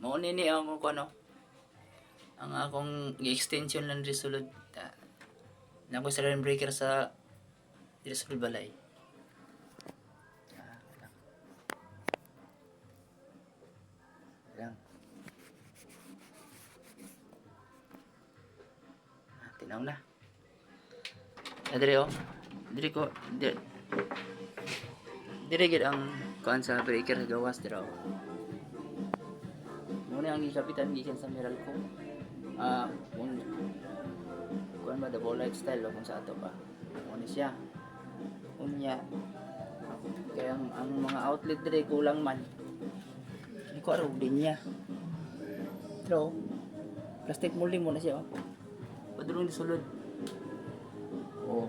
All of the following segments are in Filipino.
Mao nini ako ko ano. Ang akong extension lang diri sulod. Na ko sa breaker sa diri sulod balay. Lang. Lang. Tinaw na. Diri oh. Diri ko diri gid ang kuan sa breaker sa gawas diri oh. Muna ang gikapitan gikan sa Meralco. Kung kuan ba double lifestyle o kung sa ato pa. Muna siya. Unya. Kaya ang mga outlet diri kulang man. Hindi ko araw din niya. Pero plastic molding muna siya oh. Padulong di sulod. Oh.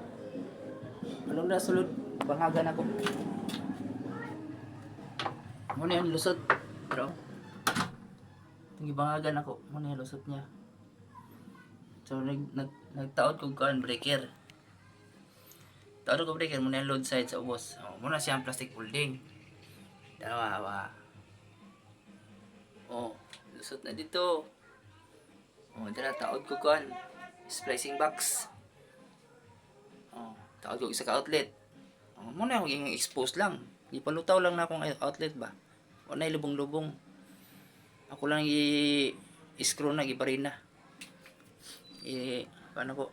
Anong na sulod? Bangagan ako. Muna yung lusot. Pero bangagan ako. Muna yung lusot niya. So nagtaod ko kuan breaker. Taod ko breaker muna yung load side sa ubos. Oh, muna siyang plastic molding. Dalawa. Oh, lusot na dito. Oh, dala taod ko kuan splicing box. Oh, taod ko isa ka outlet. Oh, muna yung expose lang. Ipalutaw lang na akong outlet ba. Wala na lubong-lubong. Ako lang i-screw na gibarina. Paano ko?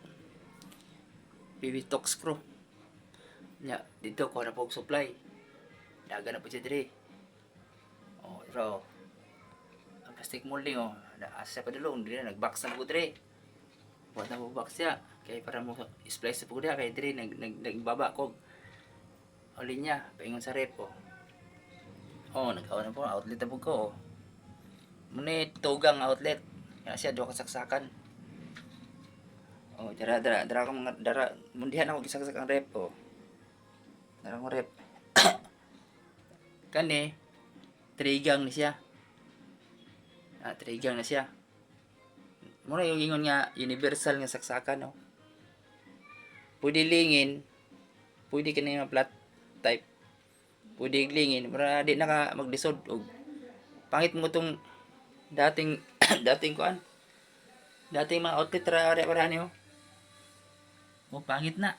PV-Tox screw. Ya, dito ko na po supply. Daga na po siya diri. Oh, pero ang plastic molding oh, asa pa dulong diri nag-box na po diri. Wa na mo box siya. Kaya para mo splice po diri kay diri nagbaba ko. O linya, paingon sa rep oh. Oh, nagkaon na po outlet na po ko oh. Muna tugang outlet. Kaya siya do kasaksakan. Oh, dara ko mga dara mundihan ako gisaksak ang rep oh. Dara ko rep. Kani trigang ni siya. Trigang na siya. Muna yung ingon nga universal nga saksakan no. Pwede lingin, pwede ka na yung flat type. Pwede lingin, para di na ka magdisod og pangit mo tong dating kuan. Dating mga outlet para niyo. O pangit na.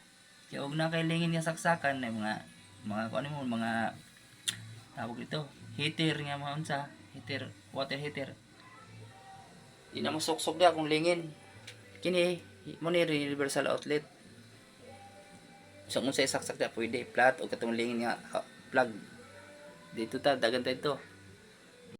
Kaya og na kay lingin nga saksakan na mga kuan mo mga tawag ito, heater nga mga unsa, heater, water heater. Di na mo sok-sok da kung lingin. Kini mo ni universal outlet. So kung sa saksak da pwede flat o katong lingin nga plug. Dito ta dagan ta ito.